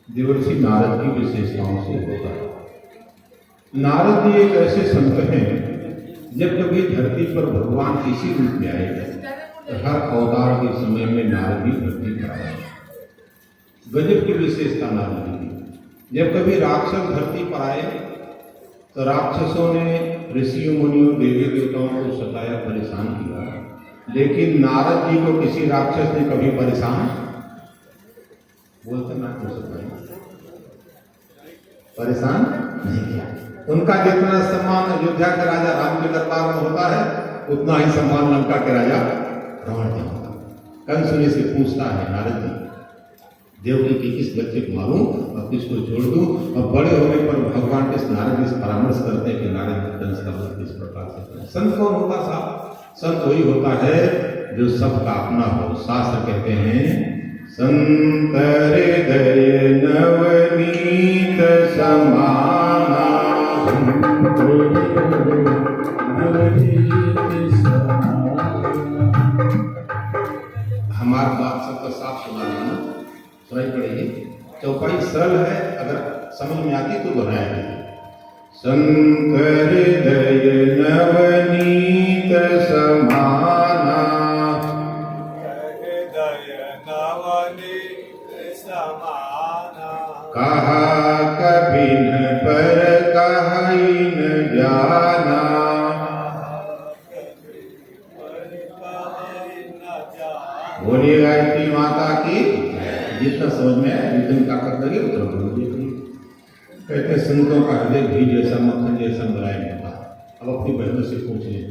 देवर्षि नारद की विशेषताओं से होता है। नारद जी एक ऐसे संत हैं, जब कभी धरती पर भगवान किसी रूप में आए तो हर अवतार के समय में नारद जी धरती पर आए। गजब की विशेषता नारद जी की। जब कभी राक्षस धरती पर आए तो राक्षसों ने ऋषियों मुनियों देवी देवताओं को सताया, परेशान किया, लेकिन नारद जी को किसी राक्षस ने कभी परेशान बोलते ना परेशान नहीं किया। उनका जितना सम्मान अयोध्या के राजा राम के दरबार में होता है, उतना ही सम्मान लंका के राजा रावण का होता है। कंस ने से पूछता है नारद जी, देवकी की किस बच्चे को मारूं और किसको छोड़ दूं? और बड़े होने पर भगवान के नारद जी परामर्श करते हैं कि नारद कंस का वध किस प्रकार से करें। संत कौन होता साहब? संत वही होता है जो सबका अपना हो। शास्त्र कहते हैं, संत हृदय नवनीत समाना, हमारी बात सबका साफ सुना देना, सुनाई पड़ेगी। चौपाई सरल है, अगर समझ में आती तो दोहराया। संत हृदय नवनीत समाना, कहा कभी न पर कहीं न जाना, बोलिए गायत्री माता की। जितना समझ में आया जितनी ताकत लगे उतना बोलिए। कहते हैं संतों का हृदय घी जैसा, मक्खन जैसा मुलायम होता है। अब अपनी बहनों से पूछ लें,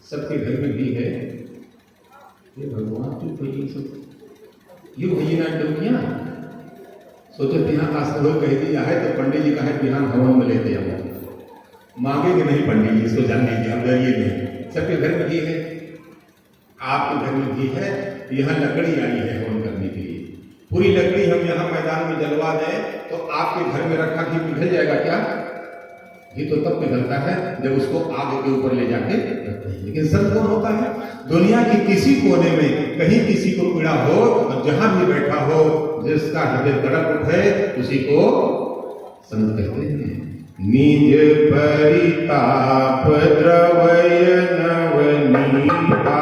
सबके घर में घी है? ये भगवान क्यों कोई सब ये भैया डुमिया सोचो बिहान आस्था कह दिया है तो पंडित जी का है बिहान हवन में लेते हैं, मांगेंगे नहीं पंडित जी, इसको जान लीजिए, अब डरिए नहीं। सबके घर में घी है, आपके घर में घी है, यहाँ लकड़ी आई है हवन करने के लिए। पूरी लकड़ी हम यहाँ मैदान में जलवा दें तो आपके घर में रखा घी पिघल जाएगा क्या? घी तो तब पिघलता है जब उसको आग के ऊपर ले जाके रखते हैं। लेकिन संत कौन होता है? दुनिया के किसी कोने में कहीं किसी को पीड़ा हो और जहां भी बैठा हो, जिसका हृदय तड़प उठे, उसी को संत कहते हैं। निज परिताप द्रवय नवनीता,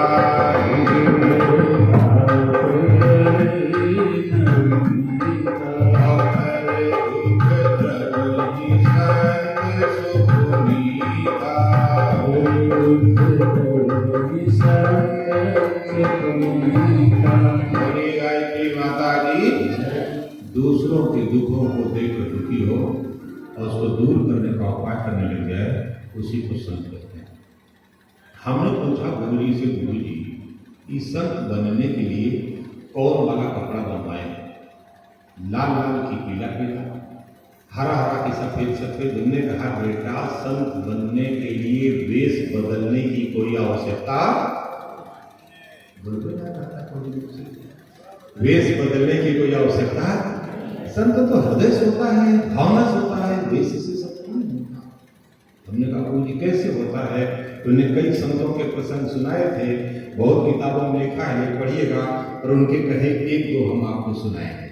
दूसरों के दुखों को देखकर दुखी हो और उसको दूर करने का उपाय करने लग जाए, उसी को संत कहते हैं। हमने पूछा गुरु जी से, गुरु जी इस संत बनने के लिए कौन वाला कपड़ा बनवाए? लाल लाल की पीला पीला, हरा हरा की सफेद सफेद। हमने कहा बेटा, संत बनने के लिए वेश बदलने की कोई आवश्यकता, वेश बदलने की कोई आवश्यकता। संत तो हृदय से होता है, भावना से होता है, वेश से सब नहीं होता। हमने कहा गुरु जी कैसे होता है? तो उन्हें कई संतों के प्रसंग सुनाए थे, बहुत किताबों में लिखा है, पढ़िएगा। और उनके कहे एक दो हम आपको सुनाएंगे।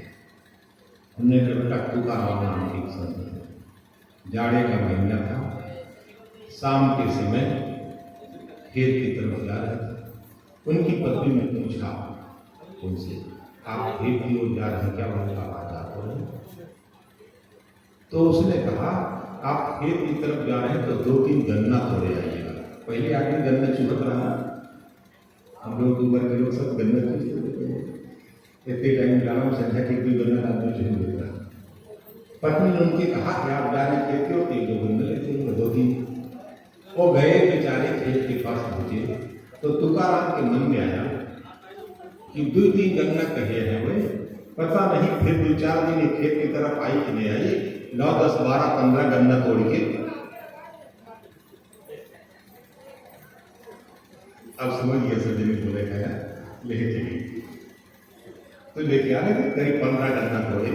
हमने कहा बेटा, तुकाराम नाम के संत थे, जाड़े का महीना था, शाम के समय खेत की तरफ जा रहे थे। उनकी पत्नी ने पूछा उनसे, आप खेत की ओर जा रहे हैं क्या? उनका आवाज आता है। तो उसने कहा आप खेत की तरफ जा रहे हैं तो 2-3 गन्ना तोड़े आइएगा। पहले आगे गन्ना चुभत रहा, हम लोग उम्र के लोग सब गन्ना चुभते, इतने टाइम जा रहा हूँ संध्या के कोई गन्ना आदमी चुभ देता है। पत्नी ने उनके कहा कि आप जा रहे खेत के होते 2 गन्ना लेते हैं, 2-3। वो गए बेचारे खेत के पास पहुंचे तो तुकाराम के मन में आया कि 2-3 गन्ना कहे हैं भाई, पता नहीं। फिर 2-4 दिन खेत की तरफ आई कि नहीं आई, 9, 10, 12, 15 गन्ना तोड़ के अब समझिए सब जमीन बोले गया लेके चली। तो लेके आ रहे करीब 15 गन्ना तोड़े,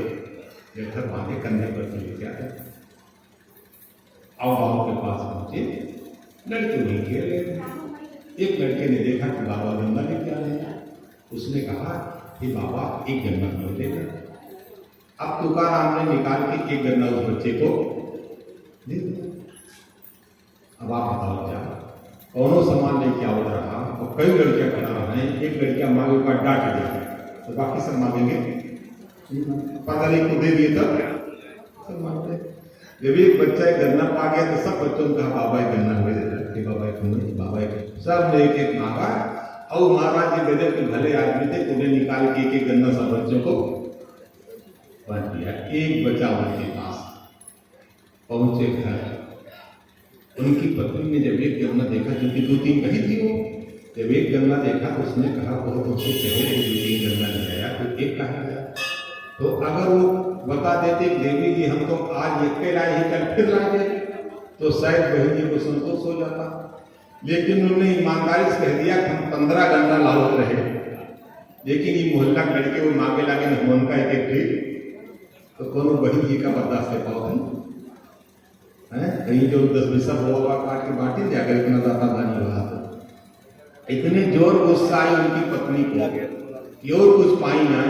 जब बांधे कंधे पर लेके आ गए। अब बाबा के पास पहुंचे, लड़के नहीं खेल रहे थे। एक लड़के ने देखा कि बाबा गन्ना लेके आ रहे हैं। उसने कहा कि बाबा एक गन्ना तोड़ लेगा। अब तुकाराम ने निकाल के एक गन्ना उस बच्चे को दे दिया। अब आप बताओ क्या कौनों सामान लेके आओ रहा और कई लड़कियां खड़ा रहे, एक लड़कियां मांगे का डांट दिया तो बाकी सब मांगेंगे, पता नहीं को दे दिए तब सब मांगते। जब एक बच्चा एक गन्ना पा गया तो सब बच्चों ने कहा बाबा एक गन्ना हुए देते, बाबा एक बाबा एक, सब ने एक एक मांगा। और महाराज जी गजब के भले आदमी थे, उन्हें निकाल के एक एक गन्ना सब बच्चों को बांट दिया। एक बचा उनके पास, पहुंचे घर, उनकी पत्नी ने जब एक गन्ना देखा, क्योंकि 2-3 कही थी वो, जब एक गन्ना देखा तो उसने कहा बहुत उनसे कहे 2-3 गन्ना ले आया तो एक कहा गया। तो अगर वो बता देते देवी जी हम तो आज एक लाए ही कल फिर लाए तो शायद बहन जी को संतोष हो जाता, लेकिन उन्होंने ईमानदारी से कह दिया कि हम 15 गन्ना लाओ रहे, लेकिन ये मोहल्ला लड़के वो मांगे लागे हनुमान का एक ठीक, तो कौन बहन जी का बर्दाश्त है पाओ है कहीं जो 10 होगा काट के बांटे जाकर इतना ज्यादा बनी रहा था। इतने जोर गुस्सा आई उनकी पत्नी को, और कुछ पाई ना,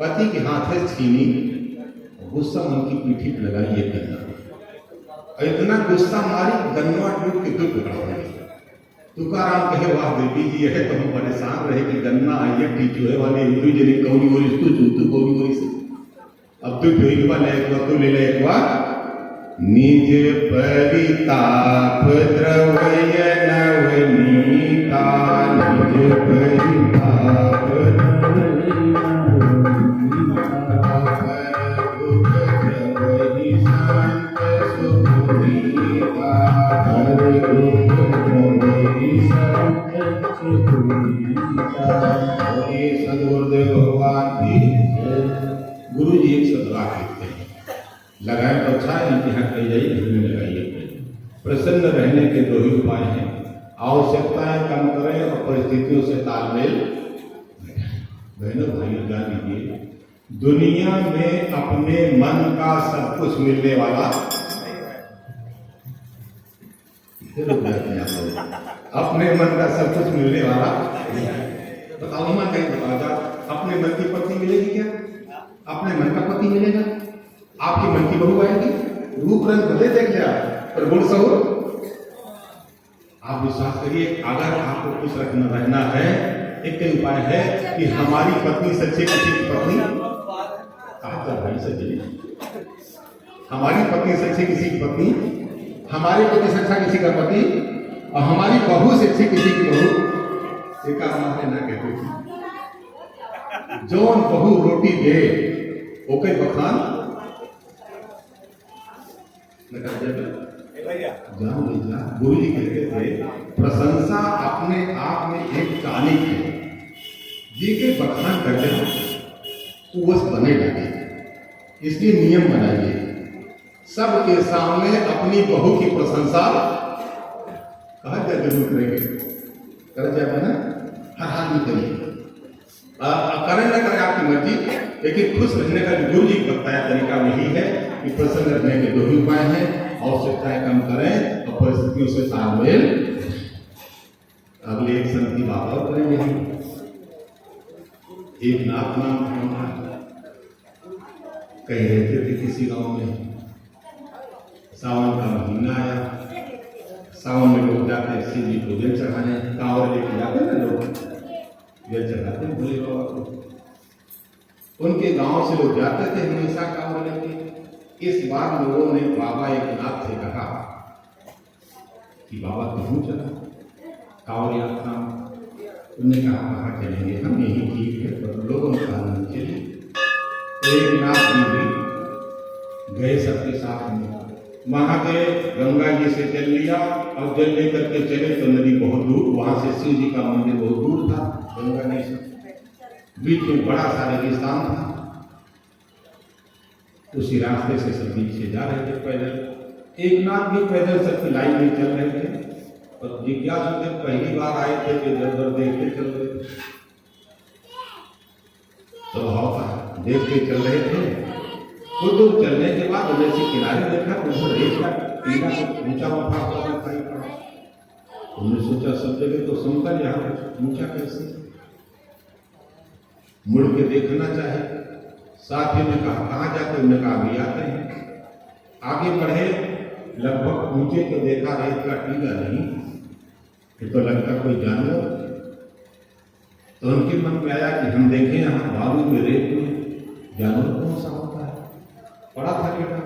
पति के हाथ से छीनी, गुस्सा उनकी पीठी पर लगाई ये गन्ना, और इतना गुस्सा मारी गन्ना टूट के 2 टुकड़ा हो गया। तुकाराम कहे वाह देवी जी है तो हम परेशान रहे कि गन्ना आइए टीचुए वाले हिंदू जने कौड़ी बोली तू चूतू कौड़ी बोली से, अब तू ढोई वाले एक बार तू ले ले एक बार निज परिताप द्रव्य नवनीता, निज परिताप सदगुरुदेव भगवान की। गुरु जी एक सदवा कहते हैं, लगाए तो अच्छा, इम्तिहान कही जाइए घर में लगाइए। प्रसन्न रहने के 2 ही उपाय हैं, आवश्यकताएं कम करें और परिस्थितियों से तालमेल। बहनों भाइयों जान लीजिए, दुनिया में अपने मन का सब कुछ मिलने वाला, अपने मन का सब कुछ मिलने वाला, बताओ मन कहीं बताओ, अपने मन की पत्नी मिलेगी क्या? अपने मन का पति मिलेगा? आपकी मन की बहू आएगी? रूप रंग भले देख लिया पर गुण सहो। आप विश्वास करिए, अगर आपको खुश रहना है, एक ही उपाय है कि हमारी पत्नी सच्चे किसी की पत्नी, कहा भाई सच्चे, हमारी पत्नी सच्चे किसी की पत्नी, हमारे पति सच्चा किसी का पति, और हमारी बहू सच्ची किसी की बहू। एक ना कहते जौन बहू रोटी दे ओके बखान जान लीजिए। गुरु जी कहते थे प्रशंसा अपने आप में एक चालिक है, जी के बखान करते हैं वो बने जाते, इसलिए नियम बनाइए, सबके सामने अपनी बहू की प्रशंसा कहा जाए जरूर करेंगे, कर जाए ना, हर हाल में करिए, करें ना करें आपकी मर्जी, लेकिन खुश रहने का गुरु जी बताया तरीका यही है कि प्रसन्न रहने के 2 ही उपाय हैं, आवश्यकताएं कम करें और परिस्थितियों से तालमेल। अगले एक संत की बात और करेंगे हम। एक नाथ नाम कहीं रहते थे किसी गांव में, सावन का महीना आया, सावन में लोग जाते शिव जी को जल चढ़ाने, कांवड़ लेके जाते ना लोग जल चढ़ाते भोले बाबा को, उनके गांव से लोग जाते थे हमेशा कांवड़ लेके। इस बार लोगों ने बाबा एक नाथ से कहा कि बाबा कहाँ चला कांवड़ यात्रा, उन्होंने कहा कहाँ चलेंगे, हम यही ठीक है, पर लोगों ने कहा नहीं चलिए। एक नाथ जी भी गए सबके साथ में, महादेव गंगा जी से जल लिया और जल लेकर के चले तो नदी बहुत दूर, वहां से शिव जी का मंदिर बहुत दूर था, गंगा नहीं से बीच में बड़ा सा रेगिस्तान था। उसी रास्ते से सब पीछे जा रहे थे पैदल, एक नाथ भी पैदल सबकी लाइन में चल रहे थे, और जिज्ञासु थे, पहली बार आए थे कि इधर उधर देखते चल रहे थे, स्वभाव था देखते चल रहे थे। कुछ दूर चलने के बाद जैसे किनारे देखा उधर रेत का टीला ऊंचा उठा हुआ दिखाई पड़ा, उन्होंने सोचा सब जगह तो समतल, यहाँ ऊंचा कैसे, मुड़ के देखना चाहे, साथियों ने कहा कहाँ जाते? उन्होंने कहा अभी आते हैं। आगे बढ़े, लगभग पहुंचे तो देखा रेत का टीला नहीं, ये तो लगता कोई जानवर। तो उनके मन में आया कि हम देखें यहाँ बालू में रेत में जानवर कौन सा होता है। पड़ा था बेटा,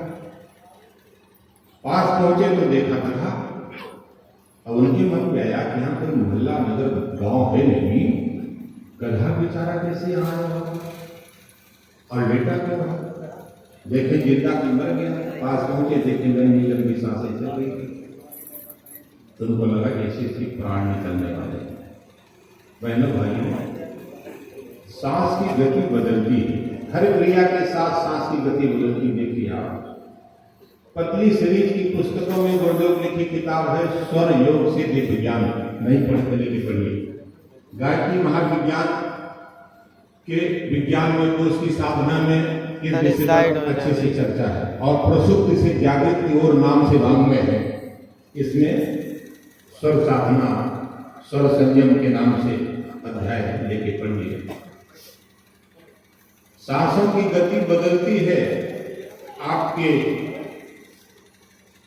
पास पहुंचे तो देखा था। अब उनके मन में आया कि यहाँ कोई मोहल्ला नगर गांव है नहीं, गधा बेचारा कैसे यहाँ आया होगा और लेटा क्यों रहा? देखे जिंदा की मर गया। पास पहुंचे देखे लंबी लंबी सांसें चल रही थी। तो उनको लगा जैसे इसकी प्राण निकलने वाले। बहनों भाइयों, सांस की गति बदलती है। हर क्रिया के साथ सांस की गति बदलती देखिए आप। पतली सीरीज की पुस्तकों में गुरुदेव लिखी किताब है स्वर योग सिद्ध विज्ञान, नहीं पढ़ते लेके पढ़िए। गायत्री महाविज्ञान के विज्ञान में कोष की साधना में इस विषय पर अच्छे से चर्चा है और प्रसुप्त से जागृत की ओर नाम से भाग में है। इसमें स्वर साधना, स्वर संयम के नाम से अध्याय लेके पढ़िए। सांसों की गति बदलती है आपके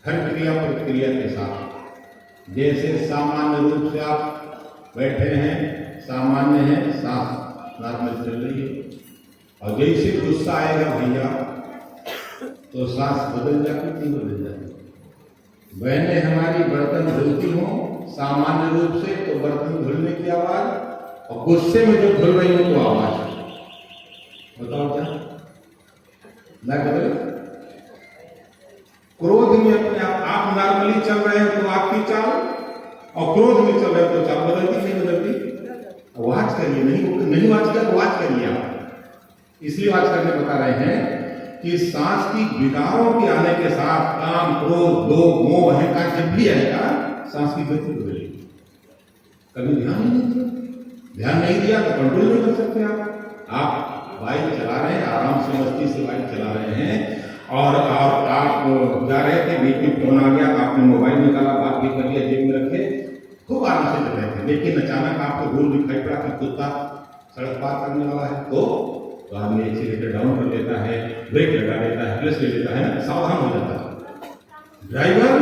हर क्रिया प्रतिक्रिया के साथ। जैसे सामान्य रूप से आप बैठे हैं, सामान्य है, सांस नॉर्मल चल रही है, और जैसे गुस्सा आएगा भैया तो सांस बदल जाती, नहीं बदल जाती। बहनें हमारी बर्तन धुलती हो सामान्य रूप से तो बर्तन धुलने की आवाज, और गुस्से में जो धुल रही हो तो आवाज। बताओ क्या ना बदल? क्रोध में अपने आप नॉर्मली चल रहे हैं तो आपकी चाल, और क्रोध में चल रहे हैं तो चाल बदलती नहीं बदलती। आवाज करिए, नहीं आवाज किया तो आवाज करिए आप। इसलिए आज करने बता रहे हैं कि सांस की विकारों के आने के साथ काम, क्रोध, लोभ, मोह, अहंकार जब भी आएगा सांस की गति बदलेगी। कभी ध्यान नहीं दिया, ध्यान नहीं दिया तो कंट्रोल नहीं कर सकते आप बाइक चला रहे हैं, आराम से मस्ती से बाइक चला रहे हैं, और आप जा रहे थे, बीच में फोन आ गया, आपने मोबाइल निकाला, बात भी कर लिया, जेब में रखे, खूब आराम से चल रहे थे, लेकिन अचानक आपको भूल दिखाई पड़ा कि कुत्ता सड़क पार करने वाला है, तो आदमी एक्सीलेटर डाउन कर देता है, ब्रेक लगा देता है, क्लच ले लेता है, सावधान हो जाता है। ड्राइवर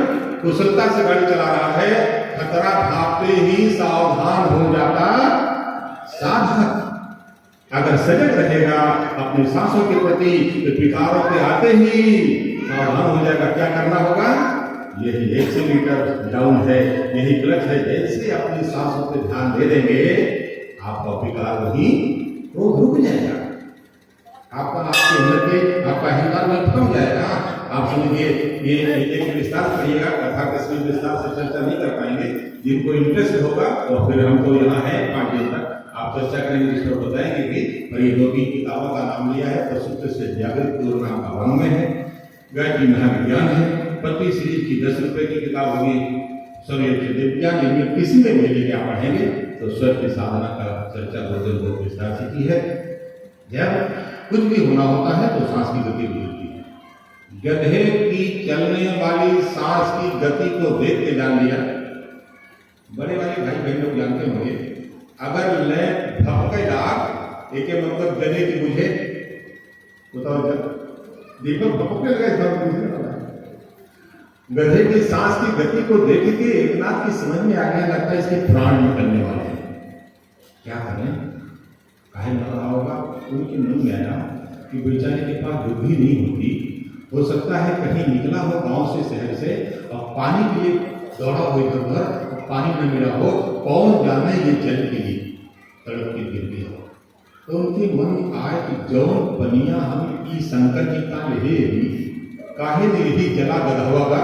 कुशलता से गाड़ी चला रहा है, खतरा भागते ही सावधान हो जाता साधक। अगर सजग रहेगा अपनी सांसों के प्रति तो विकारों के आते ही सावधान हो जाएगा। क्या करना होगा? यही एक्सीलेटर डाउन है, यही क्लच है। जैसे अपनी सांसों पे ध्यान दे देंगे आपका विकार वही रुक जाएगा, आपका आपके अंदर के आपका अहंकार में थम जाएगा। आप समझिए, ये एक विस्तार करिएगा, कथा के विस्तार से चर्चा नहीं कर पाएंगे। जिनको इंटरेस्ट होगा तो फिर हम तो यहाँ है 5 दिन तक आप चर्चा करेंगे, जिस पर बताएंगे भी। और ये 2-3 किताबों का नाम लिया है, प्रसुप्त से जागृत की ओर नाम का वन में है, गायत्री महाविज्ञान है, पतली सीरीज की 10 रुपए की किताब होगी, स्वर से विज्ञान। इनमें किसी में भी आप पढ़ेंगे तो स्वर की साधना का चर्चा बहुत विस्तार से की है। जब कुछ भी होना होता है तो सांस की गति बदलती है। गधे की चलने वाली सांस की गति को देख के जान लिया। बड़े वाले भाई बहन लोग जानते होंगे, अगर लैंप भपके डाक एक मतलब गधे की बुझे, बताओ जब दीपक भपकने लगा, गधे की सांस की गति को देख के एक नाथ की समझ में आ गया, लगता है इसके प्राण निकलने वाले हैं, क्या करें? काहे लग रहा होगा? उनके मन में आया कि बेचारे के पास बुद्धि नहीं होती, हो सकता है कहीं निकला हो गांव से, शहर से, और पानी के लिए दौड़ा हो इधर उधर, पानी न मिला हो, कौन जाने ये जल के लिए तड़प के गिर गया हो। तो उनके मन में आए कि जौन पनिया हम ई शंकर जी का ले काहे नहीं जला गधवा का,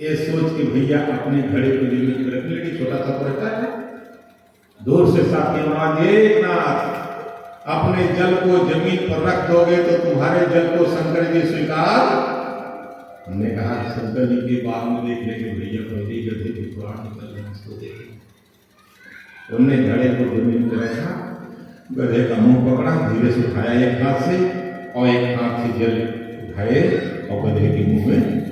ये सोच के भैया अपने घड़े को जमीन पर रखने लगे। छोटा सा रहता है, दूर से साथी आवाज, एक नाथ अपने जल को जमीन पर रख दोगे तो तुम्हारे जल को शंकर जी स्वीकार। हमने कहा शंकर जी के बाद में देखने के भैया पहले गधे के प्राण निकल रहे हैं, इसको देखें। उनने घड़े को जमीन पर रखा, गधे का मुंह पकड़ा, धीरे से उठाया एक हाथ से, और एक हाथ से जल उठाए और गधे के मुंह में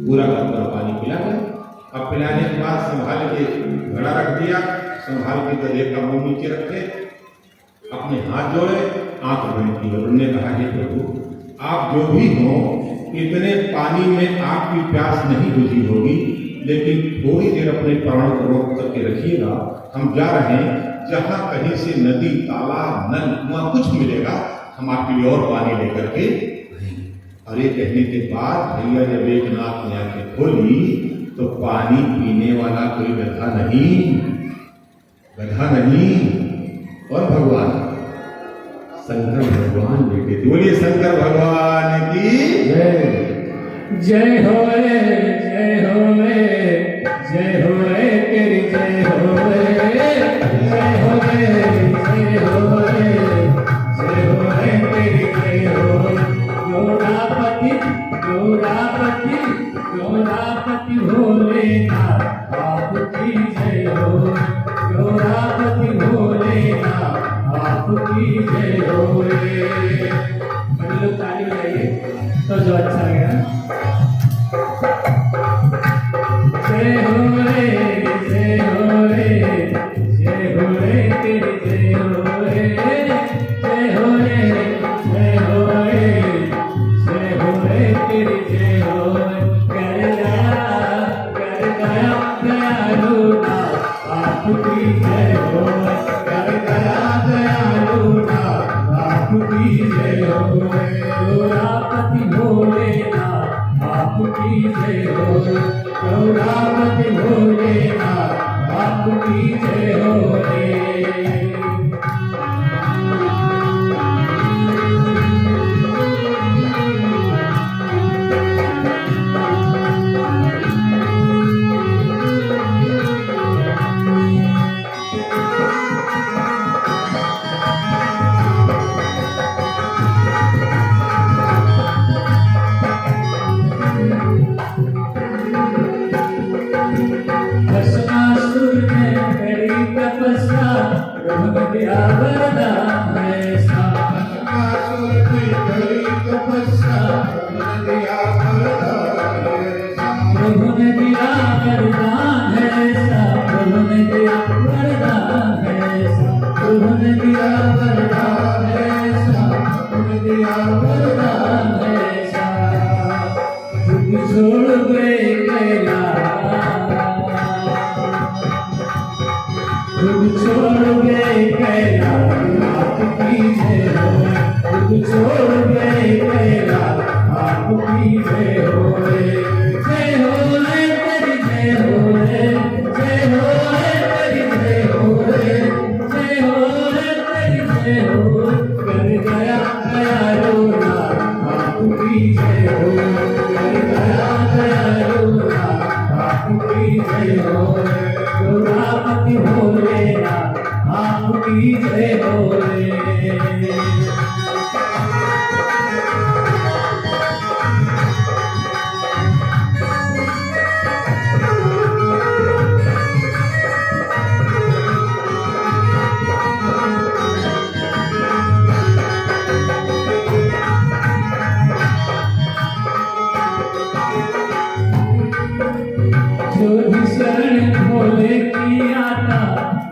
पूरा का पूरा पानी पिला गया। अब पिलाने के बाद संभाल के घड़ा रख दिया, संभाल के गधे का मुंह नीचे रखे, अपने हाथ जोड़े, आंख बंद की और उन्होंने कहा, हे प्रभु, आप जो भी हो, इतने पानी में आपकी प्यास नहीं बुझी होगी, लेकिन थोड़ी देर अपने प्राणों को रोक करके रखिएगा। हम जा रहे हैं, जहां कहीं से नदी, तालाब, नल, कुआं कुछ मिलेगा, हम आपके लिए और पानी लेकर के आएंगे। और ये कहने के बाद भैया जब एकनाथ ने आंखें खोली तो पानी पीने वाला कोई गधा नहीं, और भगवान शंकर भगवान बेटे थे। बोलिए शंकर भगवान की जय। जय हो रे, जय हो रे, जय हो रे, तेरी जय हो रे, जय हो रे, जय हो रे, जय हो रे, तेरी जय हो रे। जोरापति जोरापति जोरापति भोलेनाथ, आपकी जय हो। जोरापति भोलेनाथ, आपकी जय हो रे। बड़े लोग ताली बजाइए तो जो अच्छा लगेगा। जय हो रे, जय हो रे, जय हो रे, तेरी जय हो रे, जय हो रे, जय हो रे, जय हो रे, तेरी जय हो रे। कर गया दयालु नाथ, आपकी जय हो। कर गया दयालु नाथ, आपकी जय हो। जोरापति भोलेनाथ, आपकी जय हो। जोरापति भोलेनाथ, आपकी जय हो रे। भस्मासुर ने करी तपस्या, ब्रह्म दिया वरदान ऐसा। भस्मासुर ने करी तपस्या, ब्रह्म दिया वरदान ऐसा। प्रभु ने दिया वरदान ऐसा, प्रभु ने दिया वरदान ऐसा, प्रभु ने दिया वरदान ऐसा, प्रभु ने दिया वरदान ऐसा। दुख छोड़ गए कैलाश, दुख छोड़ गए कैलाश, आपकी जय हो। दुख छोड़ गए कैलाश, आपकी जय हो रे। जय हो रे, तेरी जय हो रे, जय हो रे, तेरी जय हो रे, जय हो रे, तेरी जय हो। कर गया दयालु नाथ, आपकी जय हो। कर गया दयालु नाथ, आपकी जय हो रे। जोरापति भोलेनाथ, आपकी जय हो रे। जो भी शरण भोले की आता,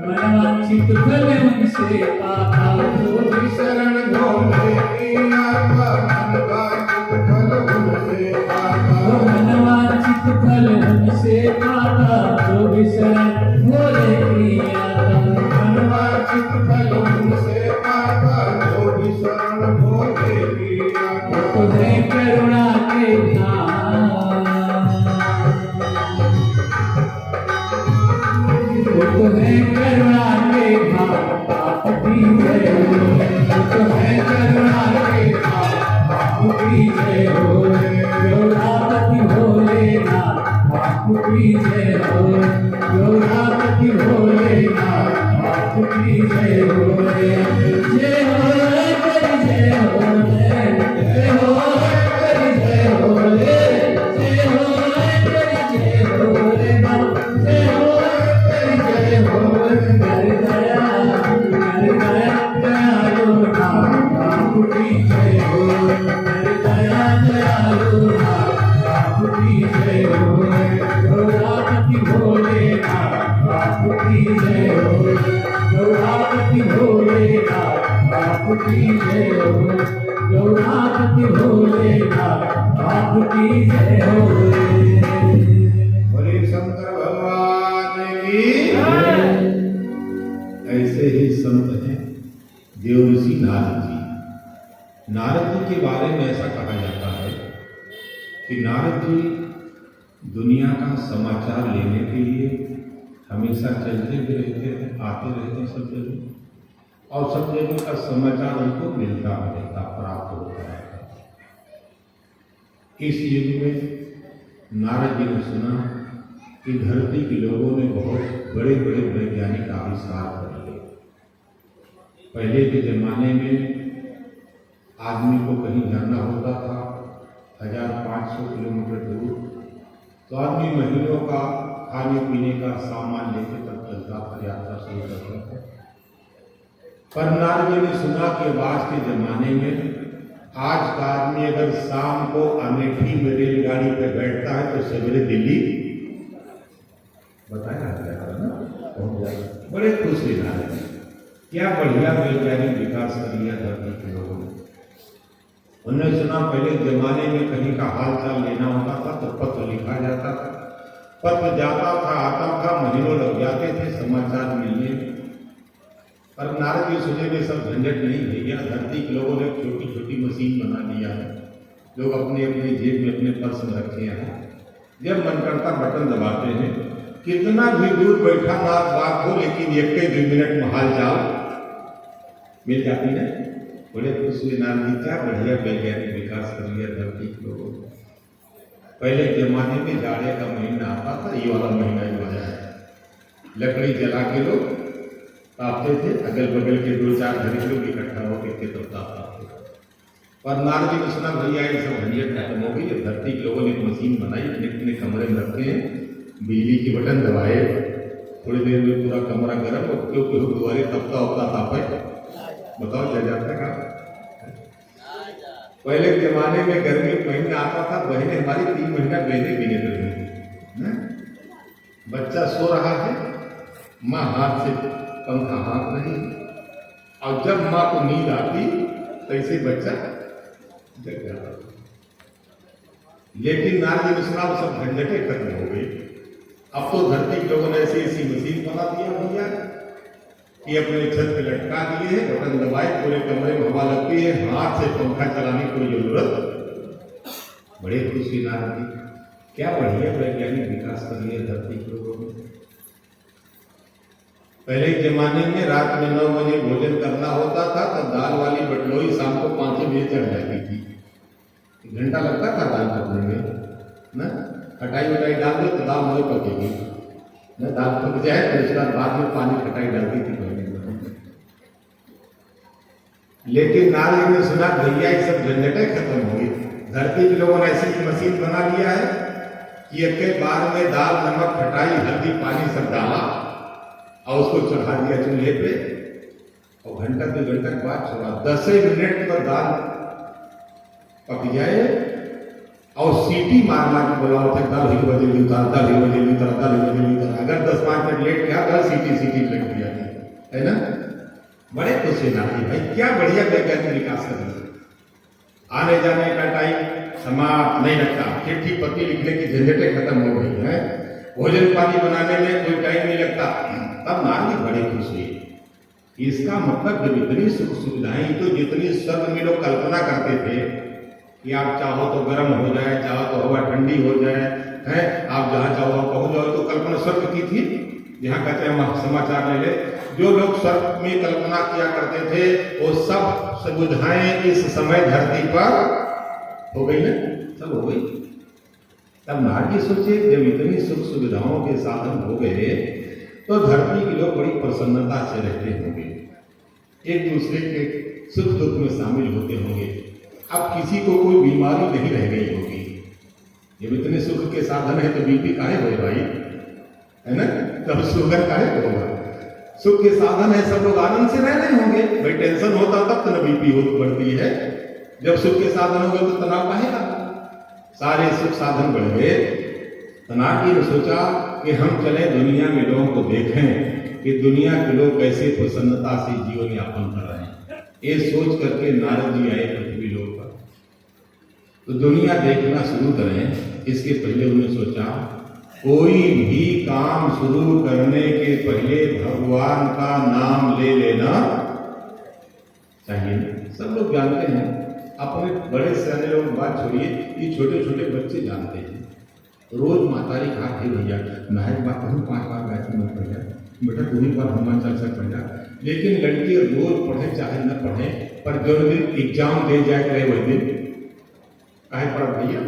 मनवांछित फल उनसे पाता। जो भी शरण भोले की आता, मनवांछित फल उनसे पाता। मनवांछित फल उनसे पाता, जो भी शरण भोले की आता। मनवांछित फल उनसे पाता, जो भी शरण भोले की आता। तुम्हें करुणा के धाम, तुम्हें करुणा के धाम, आपकी जय हो। तुम्हें करुणा के धाम, आपकी जय हो। जोरापति भोलेनाथ, आपकी जय हो। जोरापति भोलेनाथ, आपकी जय हो रे। जय हो रे, तेरी जय हो रे, जय हो रे, तेरी जय हो रे, जय हो रे, तेरी जय हो रे, जय हो रे, तेरी जय हो रे। कर गया दयालु नाथ, आपकी जय हो। कर गया दयालु नाथ, आपकी जय हो। जोरापति भोलेनाथ, आपकी जय हो। जोरापति भोलेनाथ, आपकी जय गौरापति भोलेनाथ आपकी जय हो रे। बोले शंकर भगवान की। ऐसे ही संत हैं देवर्षि नारद जी। नारद जी के बारे में ऐसा कहा जाता है कि नारद जी दुनिया का समाचार लेने के लिए हमेशा चलते भी रहते हैं, आते रहते हैं सब जगह, और सब जगह का समाचार उनको मिलता रहता, प्राप्त होता रहता। इस युग में नारद जी ने सुना कि धरती के लोगों ने बहुत बड़े बड़े वैज्ञानिक आविष्कार कर लिए। पहले के जमाने में आदमी को कहीं जाना होता था 1500 किलोमीटर दूर, तो आदमी महीनों का खाने पीने का सामान लेके तब चलता था, यात्रा शुरू करता था। पर नारद जी ने सुना कि आज के जमाने में आज का आदमी अगर शाम को अमेठी में रेलगाड़ी पे बैठता है तो सवेरे दिल्ली बताया पहुंच जाएगा। बड़े खुश हुए नारद जी, क्या बढ़िया वैज्ञानिक विकास कर लिया धरती के लोगों ने। उन्होंने सुना पहले जमाने में कहीं का हाल चाल लेना होता था तो पत्र लिखा जाता था, पत्र जाता था आता था, महीनों लग जाते थे समाचार मिलने में। पर नारद जी सोचे में सब झंझट नहीं भैया, धरती के लोगों ने छोटी छोटी मशीन बना दिया है, लोग अपने अपने जेब में अपने पर्स में रखे हैं, जब मन करता बटन दबाते हैं, कितना भी दूर बैठा ना बात हो लेकिन 1-2 मिनट में हाल चाल मिल जाती है। बड़े खुश हुए नारद जी, क्या बढ़िया वैज्ञानिक विकास कर लिया धरती के लोगों ने। पहले जमाने में जाड़े का महीना आता था, ये वाला महीना ही आया है, लकड़ी जला के लोग तापते थे, अगल बगल के 2-4 घर के लोग इकट्ठा होकर के तब तापते थे। पर नारद जी ने सुना भैया ये सब झंझट खत्म हो गई, धरती के लोगों ने एक मशीन बनाई, अपने अपने कमरे में रखे हैं, बिजली की बटन दबाए, थोड़ी देर में पूरा कमरा गर्म हो, क्योंकि दुआरे तपता उपता तापे। बताओ क्या जाता का। पहले के जमाने में गर्मी महीना आता था, बहनें हमारी 3 महीना बहनें भी नहीं रही थी। बच्चा सो रहा है, माँ हाथ से पंखा हाथ नहीं, और जब माँ को नींद आती तो ऐसे बच्चा जग जाता। लेकिन नारद जी ने सुना वो सब झंझटें खत्म हो गई। अब तो धरती के लोगों ने ऐसी ऐसी मशीन बना दिया भैया कि अपने छत पे लटका दिए हैं, बटन दबाए, पूरे कमरे में हवा लगती है, हाथ से पंखा चलाने की कोई जरूरत। बड़े खुशी नारद जी, क्या बढ़िया वैज्ञानिक विकास कर लिया धरती के लोगों ने। पहले के जमाने में रात में 9 बजे भोजन करना होता था तो दाल वाली बटलोई शाम को 5 बजे चढ़ जाती थी, 1 घंटा लगता था दाल पकने में ना। खटाई वटाई डाल दो तो दाल नहीं पकेगी ना, दाल पक जाए तो उसके बाद में पानी खटाई डालती थी पहले। लेकिन नारद जी ने सुना भैया ये सब झंझटें खत्म हो गई, धरती के लोगों ने ऐसी मशीन बना लिया है कि एक बार में दाल नमक खटाई हल्दी पानी सब डाला और उसको चढ़ा दिया चूल्हे पे, और घंटा 2 घंटा के बाद छोड़ा, 10 मिनट पर दाल पक जाए और सीटी मारना के बोला था दाल ही बजे उतार, दाल ही बजे उतार, दाल ही बजे उतार। अगर 10-5 मिनट लेट किया दाल सीटी लग गया है ना। बड़े खुश है नारद भाई, क्या बढ़िया वैज्ञानिक विकास कर दिया। आने जाने का टाइम समाप्त नहीं लगता, चिट्ठी पत्री लिखने की झंझटें खत्म हो गई है, भोजन पानी बनाने में कोई टाइम नहीं लगता। तब नारद जी बड़े खुश हुए। इसका मतलब जब इतनी सुख सुविधाएं, तो जितनी स्वर्ग में लोग कल्पना करते थे कि आप चाहो तो गर्म हो जाए, चाहो तो हवा ठंडी हो जाए, है आप जहाँ चाहो पहुंच जाओ, तो कल्पना स्वर्ग की थी। यहाँ कहते हैं समाचार ले ले, जो लोग स्वर्ग में कल्पना किया करते थे वो सब सुविधाएं इस समय धरती पर हो गई ना, सब हो गई। तब नारद जी सोचे जब इतनी सुख सुविधाओं के साधन हो गए तो धरती के लोग बड़ी प्रसन्नता से रहते होंगे, एक दूसरे के सुख दुख में शामिल होते होंगे। अब किसी को कोई बीमारी नहीं रह गई होगी। जब इतने सुख के साधन है तो बीपी काहे हो भाई, है ना, तब शुगर काहे होगा। सुख के साधन है, सब लोग आनंद से रह रहे होंगे। भाई टेंशन होता तब तो न बीपी हो बढ़ती है, जब सुख के साधन हो गए तो तनाव काहे का। सारे सुख साधन बढ़ गए। नारद जी ने सोचा कि हम चले दुनिया में लोगों को देखें कि दुनिया के लोग कैसे प्रसन्नता से जीवन यापन कर रहे हैं। ये सोच करके नारद जी आए पृथ्वी लोक पर। तो दुनिया देखना शुरू करें, इसके पहले उन्होंने सोचा कोई भी काम शुरू करने के पहले भगवान का नाम ले लेना चाहिए। सब लोग जानते हैं, अपने बड़े सारे लोग बात छोड़िए, ये छोटे छोटे बच्चे जानते हैं। रोज मातारी कहा थे भैया महज बात हम 5 बार गायत्री मंत्र पढ़ जाए, बेटा तू ही बार हनुमान चालीसा पढ़ जा। लेकिन लड़की रोज पढ़े चाहे न पढ़े, पर जो दिन एग्जाम दे जाए करे वही दिन काहे पढ़ भैया,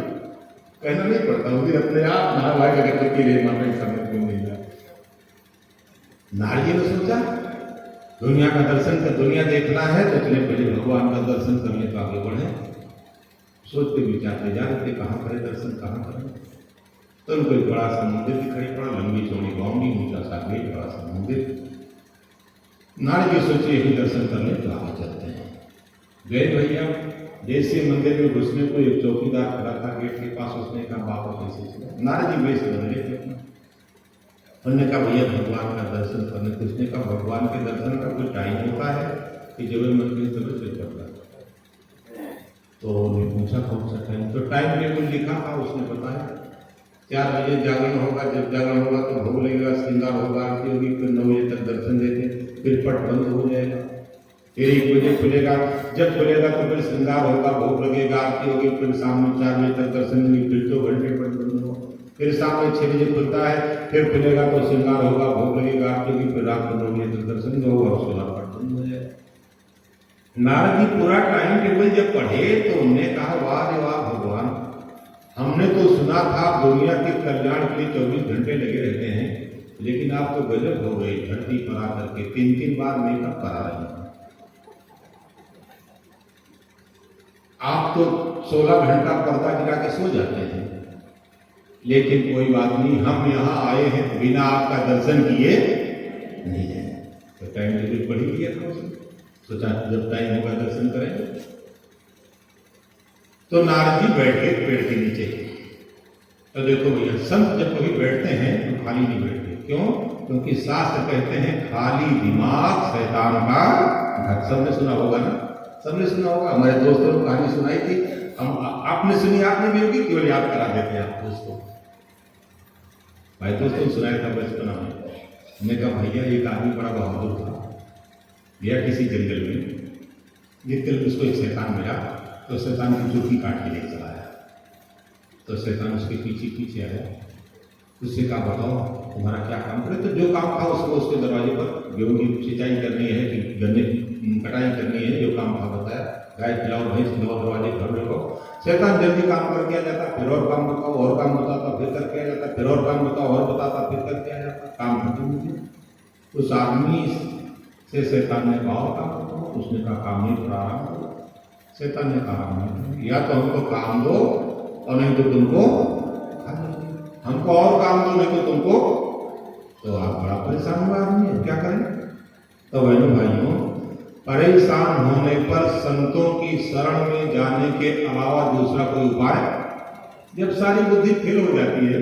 कहना नहीं पड़ता, उस दिन अपने आप नहा करके ले माता के सामने क्यों नहीं जाए। नारद जी ने सोचा दुनिया का दर्शन कर, दुनिया देखना है तो चले पहले भगवान का दर्शन करने तो आगे बढ़े। सोचते विचारते जा रहे थे कहाँ करें दर्शन, कहाँ करें। तो उनको एक बड़ा सा मंदिर दिखाई पड़ा, लंबी चौड़ी बाउंड्री, ऊंचा सा गेट, बड़ा सा मंदिर। नारद जी सोचे यही दर्शन करने तो आगे चलते हैं। गए भैया, जैसे मंदिर में घुसने को एक चौकीदार खड़ा था गेट के पास, उसने कहा बाबा कैसे चला। नारद जी बेस बदले थे अपना, उन्होंने कहा भैया भगवान का दर्शन करने। उसने कहा भगवान के दर्शन का कोई टाइम होता है कि जब मंदिर जरूर से करता है। तो उन्हें पूछा कौन सा टाइम, तो टाइम टेबल लिखा था, उसने बताया 4 बजे जागरण होगा, जब जागरण होगा तो भोग लगेगा, श्रृंगार होगा, आरती होगी, फिर 9 बजे तक दर्शन देते, फिर पट बंद हो जाएगा, फिर 1 बजे खुलेगा, जब खुलेगा तो फिर श्रृंगार होगा, भोग लगेगा, आरती होगी, फिर शाम में 4 बजे तक दर्शन होगी, फिर 2 घंटे पट बंद होगा, फिर शाम में 6 बजे खुलता है, फिर खुलेगा तो श्रृंगार होगा, भोग लगेगा, आरती होगी, फिर रात को 9 बजे तक दर्शन होगा, उसके बाद पट बंद हो जाएगा। नारद जी पूरा टाइम टेबल जब पढ़े तो उन्होंने कहा वाह रे वाह भगवान, हमने तो सुना था दुनिया के कल्याण के लिए 24 घंटे लगे रहते हैं, लेकिन आप तो गजब हो गए, धरती पर आकर के 3-3 बार मेकअप करा रहे हैं। आप तो 16 घंटा पर्दा गिरा के सो जाते हैं, लेकिन कोई बात नहीं, हम यहाँ आए हैं बिना आपका दर्शन किए नहीं जाए। तो टाइम टेबल पढ़ लिया था उसने, सोचा जब टाइम होगा दर्शन करेंगे। तो नारद जी बैठ गए पेड़ के नीचे। तो देखो भैया, संत जब कभी बैठते हैं तो खाली नहीं बैठते, क्यों? क्योंकि शास्त्र कहते हैं खाली दिमाग शैतान का घर। सबने सुना होगा ना, सबने सुना होगा, हमारे दोस्तों ने कहानी सुनाई थी, हम आपने सुनी, आपने भी होगी, केवल याद करा देते हैं आप दोस्तों। भाई दोस्तों सुनाया था बचपना में, हमने कहा भैया एक आदमी बड़ा बहादुर था, गया किसी जंगल में, जंगल उसको एक शैतान मिला, तो शैतान की चुटकी काट के लेकर चला आया। तो शैतान उसके पीछे पीछे आया, उससे कहा बताओ तुम्हारा क्या काम करे। तो जो काम था उसको उसके दरवाजे पर गेहूं की सिंचाई करनी है कि गन्ने कटाई करनी है, जो काम था बताया, गाय खिलाओ, भैंस खिलाओ, दरवाजे घर रखो। शैतान जल्दी काम करके आ जाता, फिर और काम बताओ, और काम बताता, फिर करके आ जाता, फिर और काम बताओ, और बताता, फिर करके आ जाता, काम खत्म हो गया। उस आदमी से शैतान ने कहा काम बताओ, उसने कहा काम नहीं, थोड़ा आराम करो। शैतान ने कहा नहीं, या तो हमको काम दो और नहीं तो तुमको, हमको और काम दो नहीं तो तुमको। तो आप बड़ा परेशान हुआ आदमी है, क्या करें? तो बहनों भाइयों, परेशान होने पर संतों की शरण में जाने के अलावा दूसरा कोई उपाय, जब सारी बुद्धि फेल हो जाती है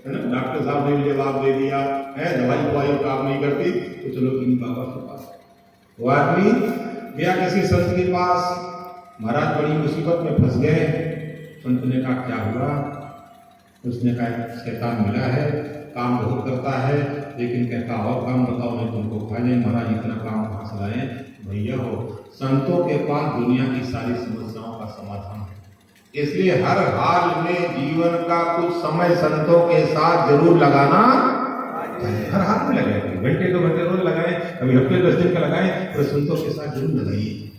ना, डॉक्टर साहब ने भी जवाब दे दिया है, दवाई काम नहीं करती, तो चलो किन्हीं बाबा के पास। वो आदमी गया किसी संत के पास, महाराज बड़ी मुसीबत में फंस गए। संत ने कहा क्या हुआ? उसने कहा शैतान मिला है, काम बहुत करता है, लेकिन कहता और काम बताओ नहीं तुमको खा जाए। महाराज इतना काम कहाँ से लाए? भैया हो, संतों के पास दुनिया की सारी समस्याओं का समाधान है, इसलिए हर हाल में जीवन का कुछ समय संतों के साथ जरूर लगाना चाहिए। हर हाल में लगाए, घंटे 2 घंटे रोज लगाए, कभी हफ्ते 10 दिन का लगाए, तो संतों के साथ जरूर लगाइए।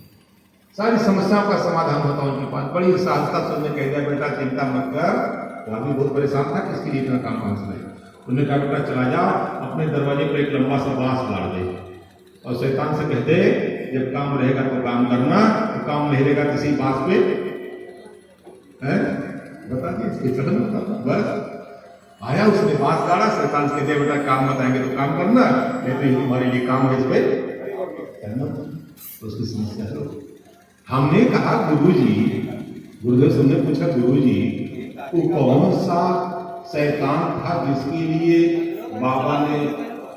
सारी समस्याओं का समाधान होता है उनके पास। बड़ी साहसता से उन्हें कह दिया बेटा चिंता मत कर। वो आदमी बहुत परेशान था किसके लिए इतना काम कहाँ से लाए। उन्हें कहा बेटा चला जा, अपने दरवाजे पर एक लंबा सा बांस गाड़ दे और शैतान से कहते जब काम रहेगा तो काम करना, तो काम नहीं रहेगा किसी बांस पे है बता दिए चढ़ना। बस आया उसने बांस गाड़ा, शैतान से कहते बेटा काम बताएंगे तो काम करना, कहते हैं तुम्हारे लिए काम है इस पे करना। तो उसकी समस्या है। हमने कहा गुरुजी, गुरुदेव से हमने पूछा गुरुजी वो कौन सा शैतान था जिसके लिए बाबा ने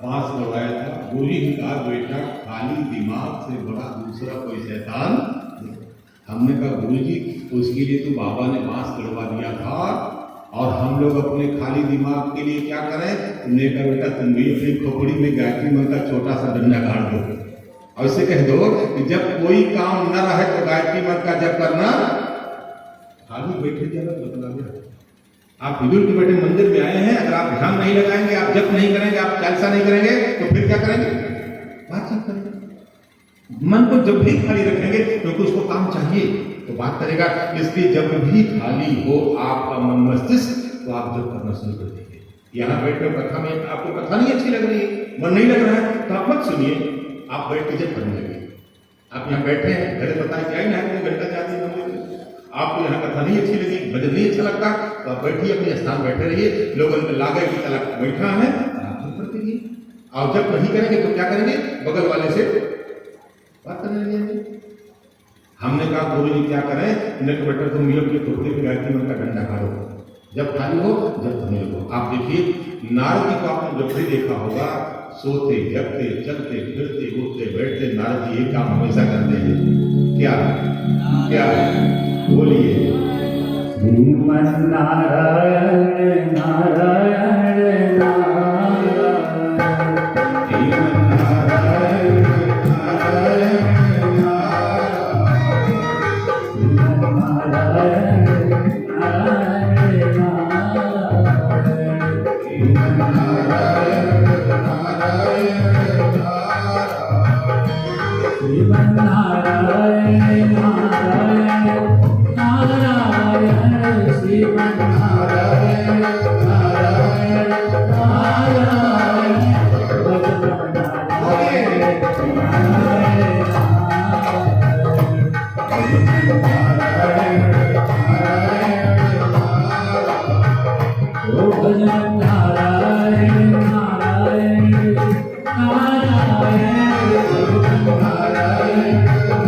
बांस गवाया था। गुरु जी ने कहा बेटा खाली दिमाग से बड़ा दूसरा कोई शैतान नहीं। हमने कहा गुरु जी उसके लिए तो बाबा ने बांस गड़वा दिया था और हम लोग अपने खाली दिमाग के लिए क्या करें? तुमने कहा बेटा तुम भी अपनी खोपड़ी में गायत्री मंत्र का छोटा सा डंडा गाड़ दो और इसे कह दो कि जब कोई काम न रहे तो गायत्री मंत्र का जप करना। खाली बैठे जब बदला गया। आप हिंदू के बेटे मंदिर में आए हैं, अगर आप ध्यान नहीं लगाएंगे, आप जप नहीं करेंगे, आप चालीसा नहीं करेंगे तो फिर क्या करेंगे? बातचीत करेंगे। मन को जब भी खाली रखेंगे क्योंकि उसको काम चाहिए तो बात करेगा। इसलिए जब भी खाली हो आपका मन मस्तिष्क तो आप जब करना शुरू कर देंगे। यहाँ बैठकर कथा में आपको कथा नहीं अच्छी लग रही है, मन नहीं लग रहा है तो आप मत सुनिए, आप बैठ के जब करने लगे। आप यहाँ बैठे हैं, घरे बताएं क्या ही ना घंटा जाती है, आपको यहाँ कथा नहीं अच्छी लगी, भजन नहीं अच्छा लगता तो आप बैठिए, अपने स्थान बैठे रहिए। लोगों को लागे कि चला बैठा है आप करते रहिए। और जब नहीं करेंगे तो क्या करेंगे? बगल वाले से बात करने लगेंगे। हमने कहा गुरु जी क्या करें? इन्हें तो बेटा तुम मिलो की टुकड़े में गायत्री मंत्र का डंडा मारो, जब खाली हो जब धनी हो। आप देखिए नारद जी को आपने जब भी देखा होगा, सोते जगते चलते फिरते उठते बैठते नारद जी ये काम हमेशा करते हैं। क्या क्या बोलिए? श्रीमन नारायण नारायण नारायण, श्रीमन नारायण नारायण नारायण नारायण श्रीमन नारायण नारायण नारायण श्रीमन नारायण नारायण नारायण भजन नारायण नारायण नारायण नारायण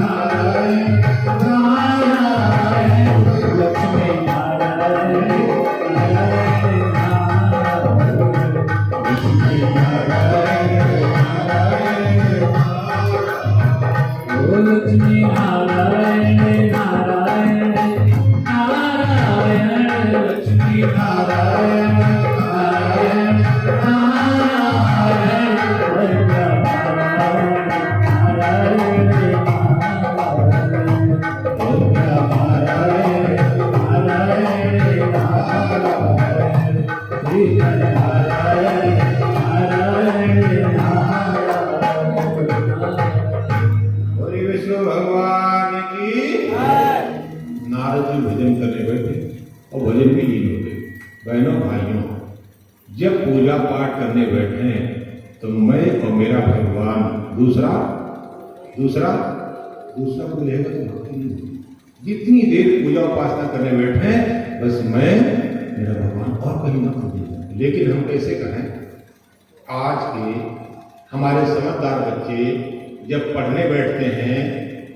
नारायण नारायण लक्ष्मी नारायण नारायण लक्ष्मी नारायण नारायण लक्ष्मी नारायण नारायण नारायण लक्ष्मी नारायण नारायण विष्णु भगवान की। नारद जी भजन करने बैठे और भजन में लीन हो गए। बहनों भाइयों, जब पूजा पाठ करने बैठे हैं तो मैं और मेरा भगवान दूसरा दूसरा दूसरा को लेगा तो भक्ति नहीं होगी। जितनी देर पूजा उपासना करने बैठे हैं बस मैं मेरा भगवान और कहीं ना कहीं। लेकिन हम कैसे करें? आज के हमारे समझदार बच्चे जब पढ़ने बैठते हैं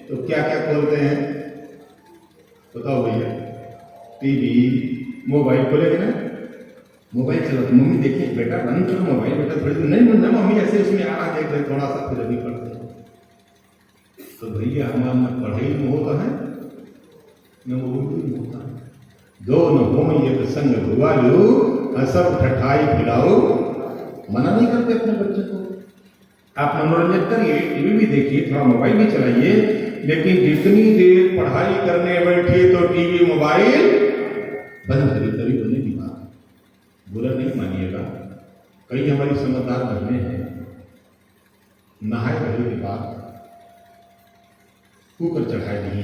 तो क्या क्या खोलते हैं? बताओ भैया। टीवी मोबाइल खोलेंगे ना, मोबाइल चलो तो मम्मी देखिए बेटा बंद करो मोबाइल, बेटा थोड़ी देर नहीं ना मम्मी ऐसे उसमें आ रहा देख रहे थोड़ा सा फिर अभी पढ़ते हैं। तो भैया हमारा न पढ़ाई में होता है न वो भी होता है। दोनों हो एक संग हुआ लो सब ठठाई खिलाओ। मना नहीं करते अपने बच्चे को। आप मनोरंजन करिए, टीवी भी देखिए, थोड़ा मोबाइल भी चलाइए, लेकिन जितनी देर पढ़ाई करने बैठिए तो टीवी मोबाइल बंद करिए, तभी बोलने की बात है। बुरा नहीं मानिएगा। कई हमारी समझदार बहनें हैं, नहाए धोने के बाद कुकर चढ़ाए नहीं,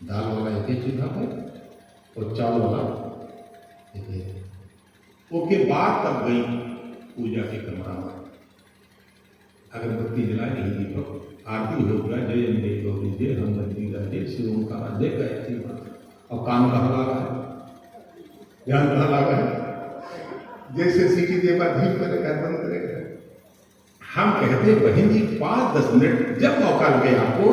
दाल वाला एक चूल्हा पर और चावल वाला एक। उसके बाद तब गई पूजा के कमरा में, अगरबत्ती जला नहीं दीपक आरती हो गया, जय अम्बे गौरी जय हम बत्ती जय शिव का जय गायत्री मंत्र। और कान कहाँ लगा है? ध्यान कहाँ लगा है? जैसे सीटी दे बार धीम करेगा बंद करेगा। हम कहते बहन जी 5-10 मिनट जब मौका लगे आपको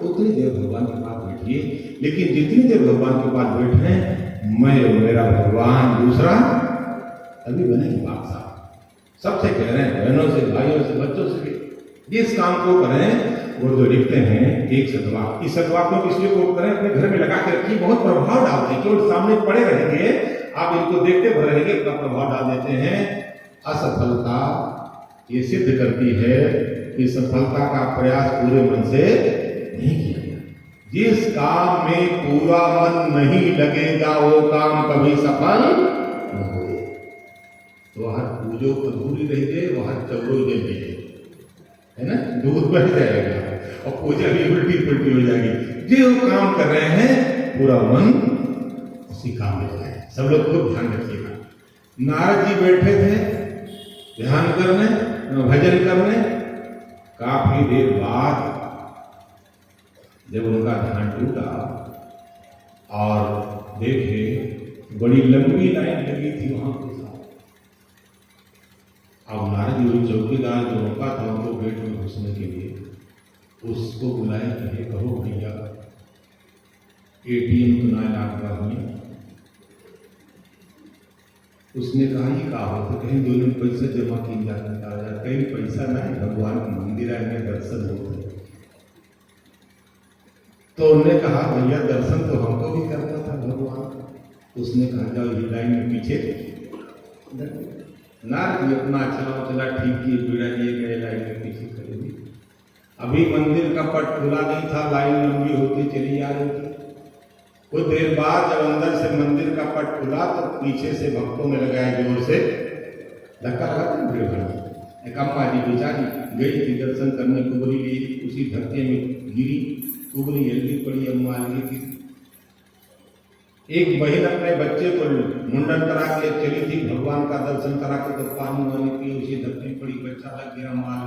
उतनी देर भगवान के पास बैठिए, लेकिन जितनी देर भगवान के पास बैठे मैं और मेरा भगवान दूसरा तभी बनेगी बात साहब। सबसे कह रहे हैं, बहनों से, भाइयों से, बच्चों से भी, जिस काम को करें वो जो लिखते हैं एक सदवाक्य, इस सदवाक्यों को इसलिए कोट करें, अपने घर में लगा के रखिए, बहुत प्रभाव डालते हैं। केवल सामने पड़े रहेंगे, आप इनको देखते भर रहेंगे, अपना प्रभाव डाल देते हैं। असफलता ये सिद्ध करती है कि सफलता का प्रयास पूरे मन से नहीं किया गया। जिस काम में पूरा मन नहीं लगेगा वो काम कभी सफल न हो। तो हर पूजो अधूरी रह गए, वहां चौरो जल गए, है ना, दूध बढ़ जाएगा और पूजा भी उल्टी पुल्टी हो जाएगी। जो काम कर रहे हैं पूरा मन उसी काम में लगाए। सब लोग खूब ध्यान रखिएगा। नारद जी बैठे थे ध्यान करने, भजन करने, काफी देर बाद जब उनका ध्यान टूटा और देखे बड़ी लंबी लाइन लगी थी वहां के साथ। अब नारद जी चौकीदार जो रोका था उनको गेट में घुसने के लिए, उसको बुलाए, कहे कहो भैया एटीएम तो ना लाख में। उसने कहा ये कहा हो तो कहीं दोनों पैसा जमा की जाता, कहीं पैसा नहीं, भगवान की मंदिर आए में दर्शन होते। तो उन्होंने कहा भैया दर्शन तो हमको भी करना था भगवान। उसने कहा जाओ ये लाइन में पीछे। नारद जी अपना चला ठीक किए, पीड़ा लिए गए, लाइन में पीछे खड़े हुए। अभी मंदिर का पट खुला नहीं था, लाइन लंबी होती चली आ रही थी। कुछ देर बाद जब अंदर से मंदिर का पट खुला तो पीछे से भक्तों ने लगाया जोर से धक्का लगाते भीड़ भर। एक अम्मा जी बेचारी गई थी दर्शन करने, कुबरी ली, उसी धक्के में गिरी, कुबरी जल्दी पड़ी, अम्मा ली थी। एक बहन अपने बच्चे को मुंडन करा के चली थी, भगवान का दर्शन करा के तो पानी वानी पी, उसी धक्के पड़ी, बच्चा लग गया, मार।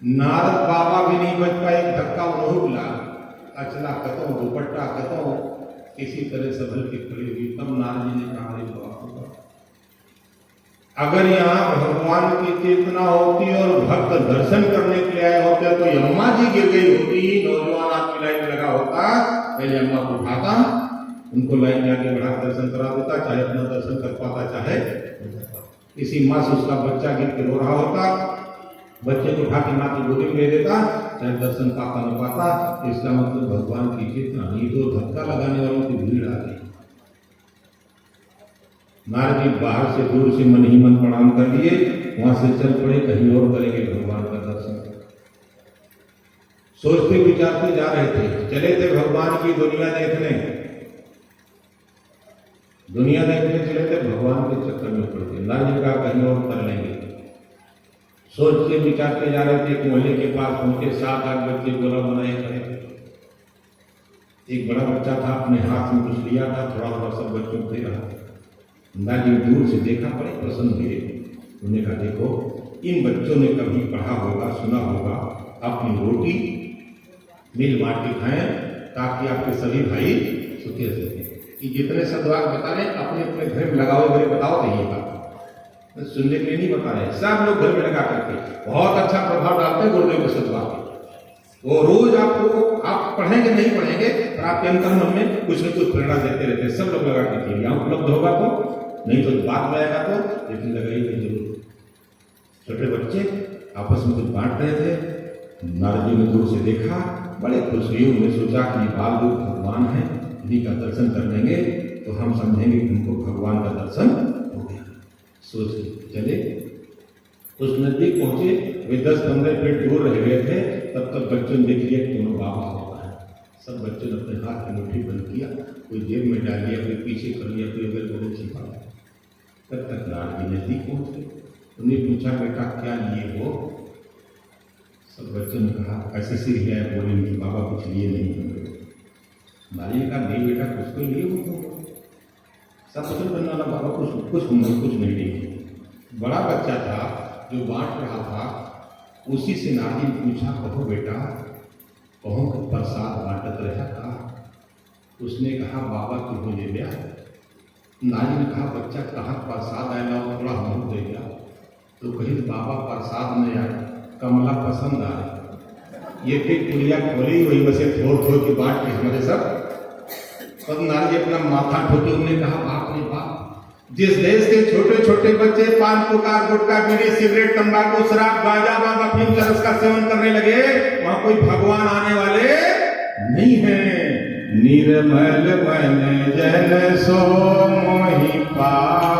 नारद बाबा भी नहीं बच पाए, धक्का उन्होंने लगा, अचला कतो, दुपट्टा कतो, किसी तरह संभल के खड़ी हुई। तब नारद जी ने कहा अगर यहाँ भगवान की चेतना होती और भक्त दर्शन करने के लिए आए होते तो अम्मा जी गिर गई होती, नौजवान आपकी लाइन में लगा होता, पहले अम्मा को उठाता, उनको लाइन में आगे बढ़ा दर्शन करा देता, चाहे अपना दर्शन कर पाता चाहे इसी माँ से उसका बच्चा गिर के रो रहा होता, बच्चे को उठा के माँ की गोदी में ले देता, चाहे दर्शन पाता न पाता। इसका मतलब भगवान की चेतना नहीं तो धक्का लगाने वालों की भीड़ आ गई। नारद जी बाहर से दूर से मन ही मन प्रणाम कर लिए, वहां से चल पड़े, कहीं और करेंगे भगवान का दर्शन। सोचते विचारते जा रहे थे, चले थे भगवान की दुनिया देखने, चले थे, भगवान के चक्कर में पड़ते। नारद जी का कहीं और कर लेंगे। सोचते विचारते जा रहे थे, एक मोहल्ले के पास पहुंचे, 7-8 बच्चे गोला बनाए खड़े थे। एक बड़ा बच्चा था, अपने हाथ में कुछ लिया था, थोड़ा थोड़ा सब बच्चों को दे रहा था। नारद जी दूर से देखा, बड़े प्रसन्न हुए। उन्होंने कहा देखो इन बच्चों ने कभी पढ़ा होगा, सुना होगा, अपनी रोटी मिल बांट के खाएं ताकि आपके सभी भाई सुखी रह सकें। कि जितने सदवाक बता रहे अपने अपने घर में लगाओ, मेरे बताओ तो ये बात सुनने के लिए नहीं बता रहे, सब लोग घर में लगा करके बहुत अच्छा प्रभाव डालते हैं गुरुदेव के सदवाक। वो रोज आपको आप पढ़ेंगे नहीं पढ़ेंगे पर आपके अंतर मन में कुछ न कुछ प्रेरणा देते रहते हैं। सब लोग लगा के यहाँ उपलब्ध होगा तो, नहीं तो बात में आएगा तो, लेकिन लगाइए जरूर। छोटे बच्चे आपस में कुछ बांट रहे थे, नारद जी ने दूर से देखा, बड़े खुश हुए। उन्होंने सोचा कि बाल रूप भगवान है, इन्हीं का दर्शन कर लेंगे तो हम समझेंगे कि उनको भगवान का दर्शन हो गया। सोच के चले, उस नजदीक पहुंचे, वे 10-15 फीट दूर रह गए थे। तब तक बच्चों ने देख लिया कि दोनों बाबा होता है। सब बच्चों ने अपने हाथ की मुट्ठी बंद किया, कोई जेब में डाल लिया, कोई पीछे कर लिया, कोई अगर बड़े छिपा लिया। तब तक नारद जी नजदीक पहुंच गए। उन्हें पूछा बेटा क्या लिए हो? सब बच्चों ने कहा ऐसे से लिया है, बोले कि बाबा कुछ लिए नहीं। नारद जी ने कहा नहीं बेटा कुछ तो लिए हो। सब बच्चों बनने वाला बाबा कुछ नहीं लिए। बड़ा बच्चा था जो बांट रहा था, उसी से नारद जी ने पूछा कहो बेटा कहो कि प्रसाद बांटत रहा था? उसने कहा बाबा की हो ले गया। नारद जी ने कहा बच्चा कहा प्रसाद आएगा, थोड़ा हम दे गया। तो कहीं बाबा प्रसाद में आए, कमला पसंद आ रही, ये फिर पुड़िया खोली वही बसे थोड़ के बांट के हमारे सब। तब नारद जी अपना माथा ठोके, उन्होंने कहा बाप रे बाप जिस देश के छोटे छोटे बच्चे पान पुकार गुटखा बीड़ी सिगरेट तंबाकू शराब गांजा व अफीम चरस का सेवन करने लगे, वहां कोई भगवान आने वाले नहीं है। निर्मल मन जन सो मोहि पाया,